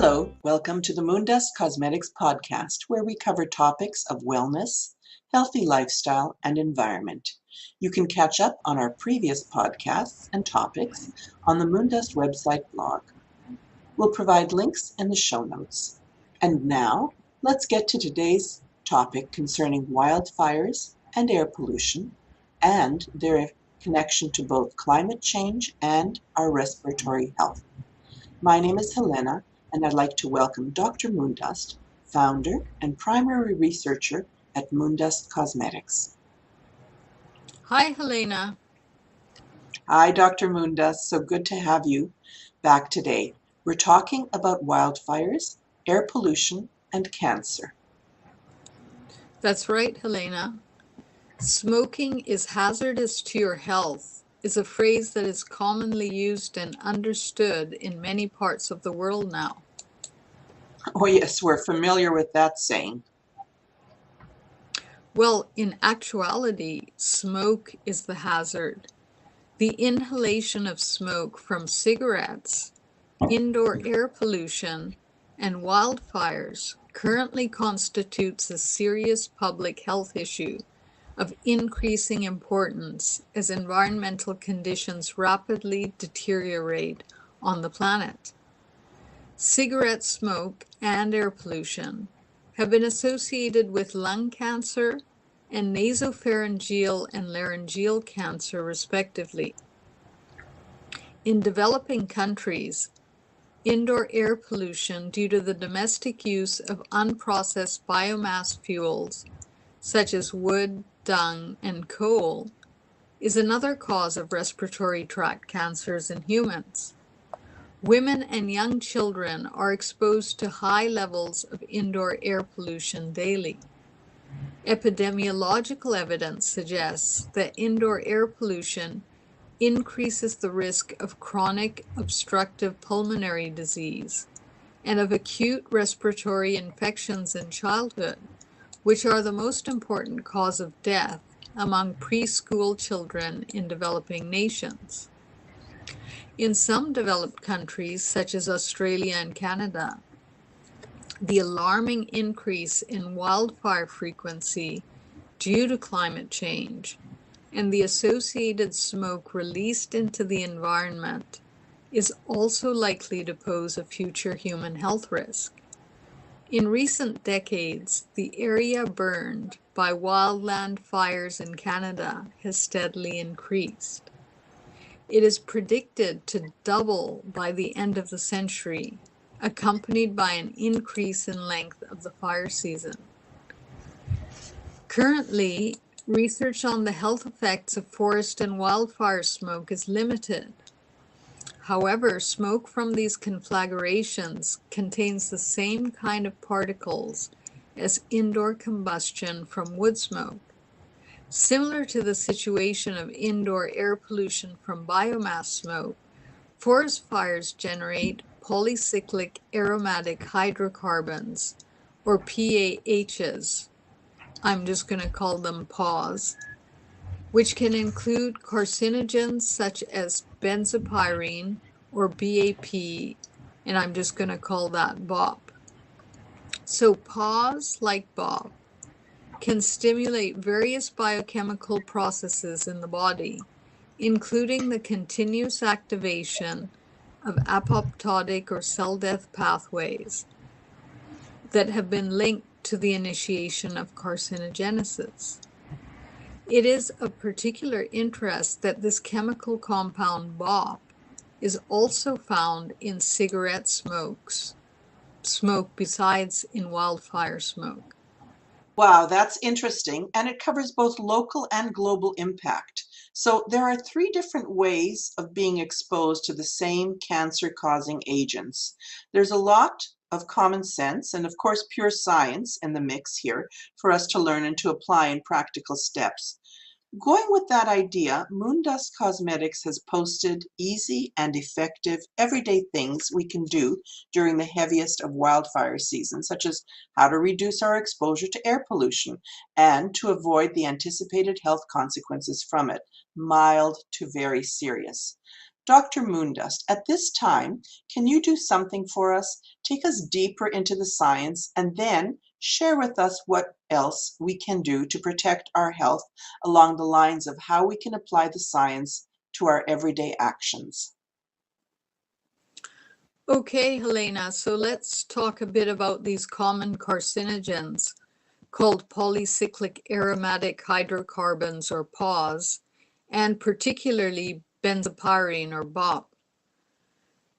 Hello, welcome to the Moondust Cosmetics podcast, where we cover topics of wellness, healthy lifestyle, and environment. You can catch up on our previous podcasts and topics on the Moondust website blog. We'll provide links in the show notes. And now, let's get to today's topic concerning wildfires and air pollution and their connection to both climate change and our respiratory health. My name is Helena, and I'd like to welcome Dr. Moondust, founder and primary researcher at Moondust Cosmetics. Hi, Helena. Hi, Dr. Moondust. So good to have you back today. We're talking about wildfires, air pollution, and cancer. That's right, Helena. Smoking is hazardous to your health is a phrase that is commonly used and understood in many parts of the world now. Oh yes, we're familiar with that saying. Well, in actuality, smoke is the hazard. The inhalation of smoke from cigarettes, indoor air pollution, and wildfires currently constitutes a serious public health issue of increasing importance as environmental conditions rapidly deteriorate on the planet. Cigarette smoke and air pollution have been associated with lung cancer and nasopharyngeal and laryngeal cancer, respectively. In developing countries, indoor air pollution due to the domestic use of unprocessed biomass fuels, such as wood, dung, and coal, is another cause of respiratory tract cancers in humans. Women and young children are exposed to high levels of indoor air pollution daily. Epidemiological evidence suggests that indoor air pollution increases the risk of chronic obstructive pulmonary disease and of acute respiratory infections in childhood, which are the most important cause of death among preschool children in developing nations. In some developed countries, such as Australia and Canada, the alarming increase in wildfire frequency due to climate change and the associated smoke released into the environment is also likely to pose a future human health risk. In recent decades, the area burned by wildland fires in Canada has steadily increased. It is predicted to double by the end of the century, accompanied by an increase in length of the fire season. Currently, research on the health effects of forest and wildfire smoke is limited. However, smoke from these conflagrations contains the same kind of particles as indoor combustion from wood smoke. Similar to the situation of indoor air pollution from biomass smoke, forest fires generate polycyclic aromatic hydrocarbons, or PAHs. I'm just going to call them PAHs, which can include carcinogens such as benzopyrene or BAP, and I'm just going to call that BOP. So PAHs, like BOP, can stimulate various biochemical processes in the body, including the continuous activation of apoptotic or cell death pathways that have been linked to the initiation of carcinogenesis. It is of particular interest that this chemical compound BOP is also found in cigarette smoke besides in wildfire smoke. Wow, that's interesting, and it covers both local and global impact. So there are three different ways of being exposed to the same cancer-causing agents. There's a lot of common sense and, of course, pure science in the mix here for us to learn and to apply in practical steps. Going with that idea, Moondust Cosmetics has posted easy and effective everyday things we can do during the heaviest of wildfire seasons, such as how to reduce our exposure to air pollution and to avoid the anticipated health consequences from it, mild to very serious. Dr. Moondust, at this time, can you do something for us? Take us deeper into the science and then share with us what else we can do to protect our health along the lines of how we can apply the science to our everyday actions. Okay, Helena, so let's talk a bit about these common carcinogens called polycyclic aromatic hydrocarbons, or PAHs, and particularly benzopyrene, or BOP.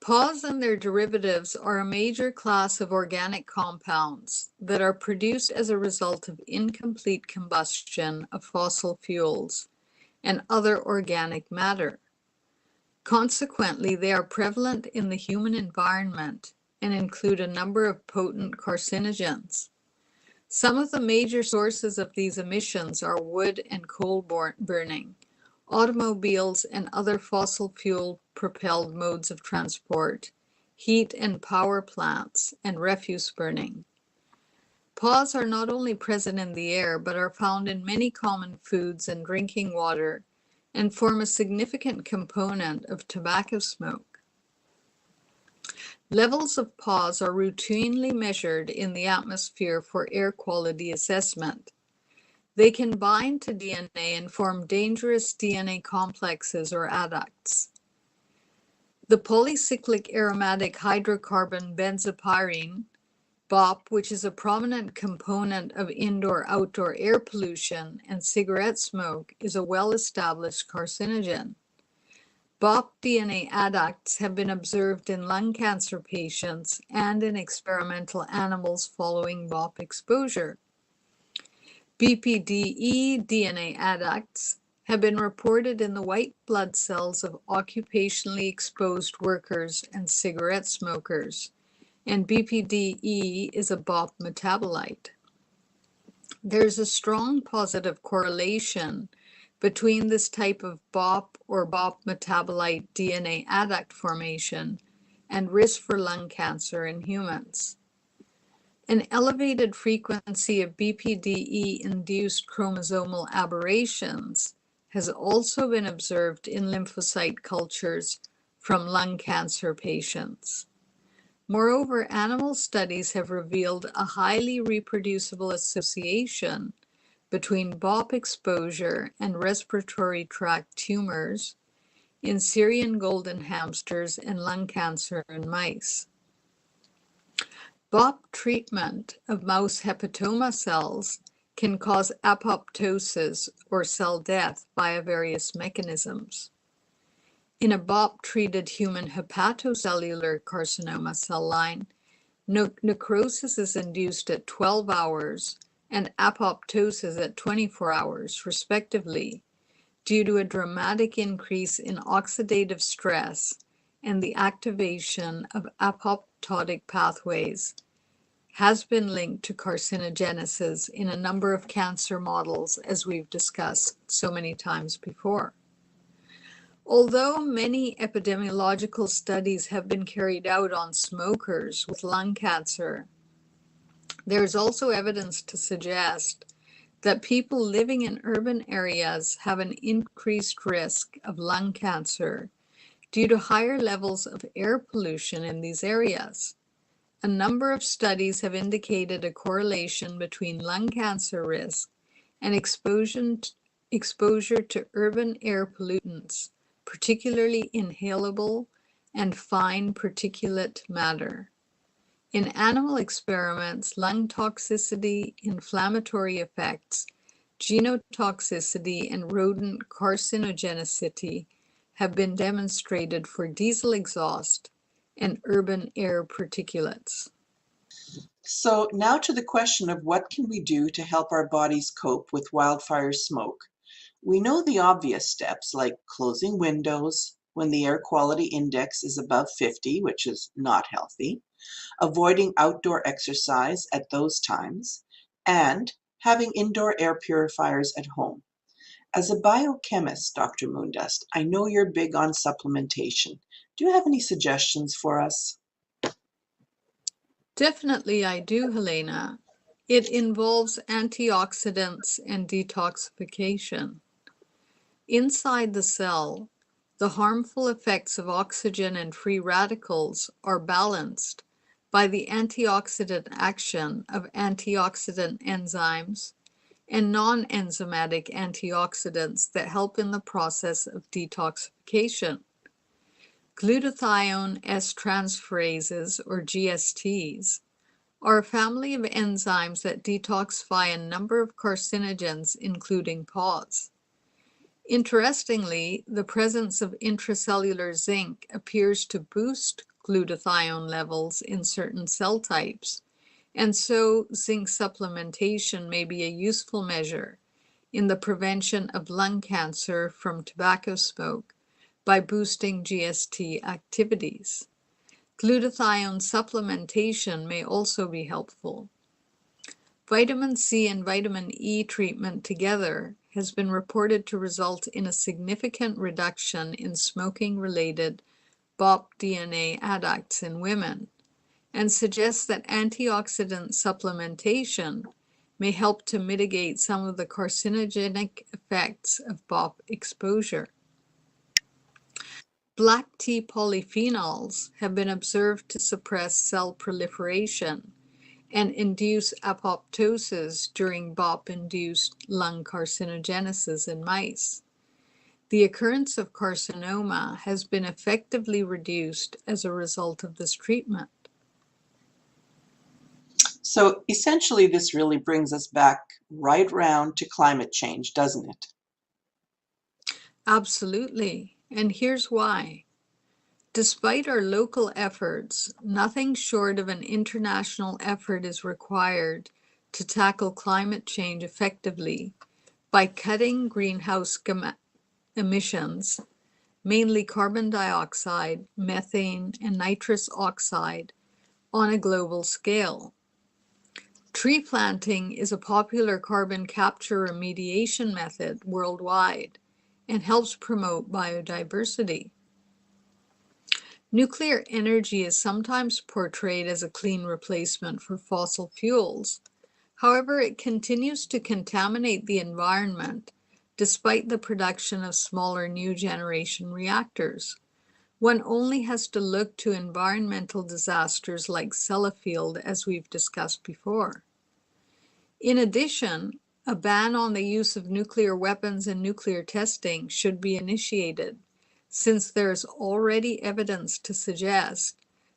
PAHs and their derivatives are a major class of organic compounds that are produced as a result of incomplete combustion of fossil fuels and other organic matter. Consequently, they are prevalent in the human environment and include a number of potent carcinogens. Some of the major sources of these emissions are wood and coal burning, automobiles and other fossil fuel propelled modes of transport, heat and power plants, and refuse burning. PAHs are not only present in the air, but are found in many common foods and drinking water, and form a significant component of tobacco smoke. Levels of PAHs are routinely measured in the atmosphere for air quality assessment. They can bind to DNA and form dangerous DNA complexes or adducts. The polycyclic aromatic hydrocarbon benzopyrene, BOP, which is a prominent component of indoor-outdoor air pollution and cigarette smoke, is a well-established carcinogen. BOP DNA adducts have been observed in lung cancer patients and in experimental animals following BOP exposure. BPDE DNA adducts have been reported in the white blood cells of occupationally exposed workers and cigarette smokers, and BPDE is a BOP metabolite. There's a strong positive correlation between this type of BOP or BOP metabolite DNA adduct formation and risk for lung cancer in humans. An elevated frequency of BPDE-induced chromosomal aberrations has also been observed in lymphocyte cultures from lung cancer patients. Moreover, animal studies have revealed a highly reproducible association between BOP exposure and respiratory tract tumors in Syrian golden hamsters and lung cancer in mice. BOP treatment of mouse hepatoma cells can cause apoptosis or cell death via various mechanisms. In a BOP-treated human hepatocellular carcinoma cell line, necrosis is induced at 12 hours and apoptosis at 24 hours, respectively, due to a dramatic increase in oxidative stress and the activation of apoptotic pathways has been linked to carcinogenesis in a number of cancer models, as we've discussed so many times before. Although many epidemiological studies have been carried out on smokers with lung cancer, there is also evidence to suggest that people living in urban areas have an increased risk of lung cancer due to higher levels of air pollution in these areas. A number of studies have indicated a correlation between lung cancer risk and exposure to urban air pollutants, particularly inhalable and fine particulate matter. In animal experiments, lung toxicity, inflammatory effects, genotoxicity, and rodent carcinogenicity have been demonstrated for diesel exhaust and urban air particulates. So now to the question of what can we do to help our bodies cope with wildfire smoke. We know the obvious steps like closing windows when the air quality index is above 50, which is not healthy, avoiding outdoor exercise at those times, and having indoor air purifiers at home. As a biochemist, Dr. Moondust, I know you're big on supplementation. Do you have any suggestions for us? Definitely I do, Helena. It involves antioxidants and detoxification. Inside the cell, the harmful effects of oxygen and free radicals are balanced by the antioxidant action of antioxidant enzymes and non-enzymatic antioxidants that help in the process of detoxification. Glutathione S-transferases, or GSTs, are a family of enzymes that detoxify a number of carcinogens, including PAWs. Interestingly, the presence of intracellular zinc appears to boost glutathione levels in certain cell types, and so zinc supplementation may be a useful measure in the prevention of lung cancer from tobacco smoke by boosting GST activities. Glutathione supplementation may also be helpful. Vitamin C and vitamin E treatment together has been reported to result in a significant reduction in smoking-related BOP DNA adducts in women, and suggests that antioxidant supplementation may help to mitigate some of the carcinogenic effects of BOP exposure. Black tea polyphenols have been observed to suppress cell proliferation and induce apoptosis during BOP-induced lung carcinogenesis in mice. The occurrence of carcinoma has been effectively reduced as a result of this treatment. So essentially, this really brings us back right round to climate change, doesn't it? Absolutely, and here's why. Despite our local efforts, nothing short of an international effort is required to tackle climate change effectively by cutting greenhouse emissions, mainly carbon dioxide, methane, and nitrous oxide, on a global scale. Tree planting is a popular carbon capture remediation method worldwide and helps promote biodiversity. Nuclear energy is sometimes portrayed as a clean replacement for fossil fuels. However, it continues to contaminate the environment despite the production of smaller new generation reactors. One only has to look to environmental disasters like Sellafield, as we've discussed before. In addition, a ban on the use of nuclear weapons and nuclear testing should be initiated, since there is already evidence to suggest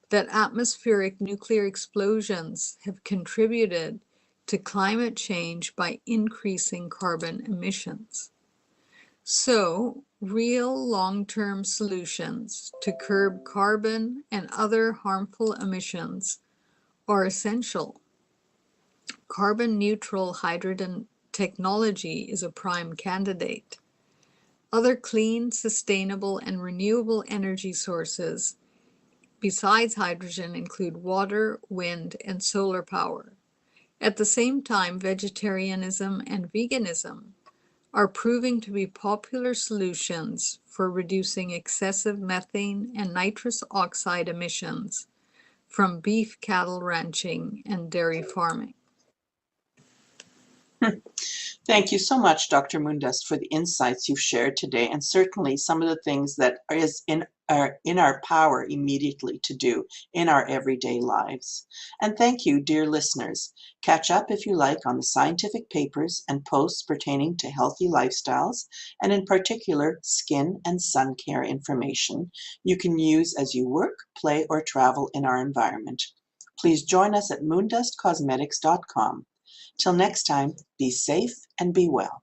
that atmospheric nuclear explosions have contributed to climate change by increasing carbon emissions. So, real long-term solutions to curb carbon and other harmful emissions are essential. Carbon-neutral hydrogen technology is a prime candidate. Other clean, sustainable, and renewable energy sources besides hydrogen include water, wind, and solar power. At the same time, vegetarianism and veganism are proving to be popular solutions for reducing excessive methane and nitrous oxide emissions from beef cattle ranching and dairy farming. Thank you so much, Dr. Moondust, for the insights you've shared today, and certainly some of the things that is in our power immediately to do in our everyday lives. And thank you, dear listeners. Catch up if you like on the scientific papers and posts pertaining to healthy lifestyles, and in particular, skin and sun care information you can use as you work, play, or travel in our environment. Please join us at moondustcosmetics.com. Till next time, be safe and be well.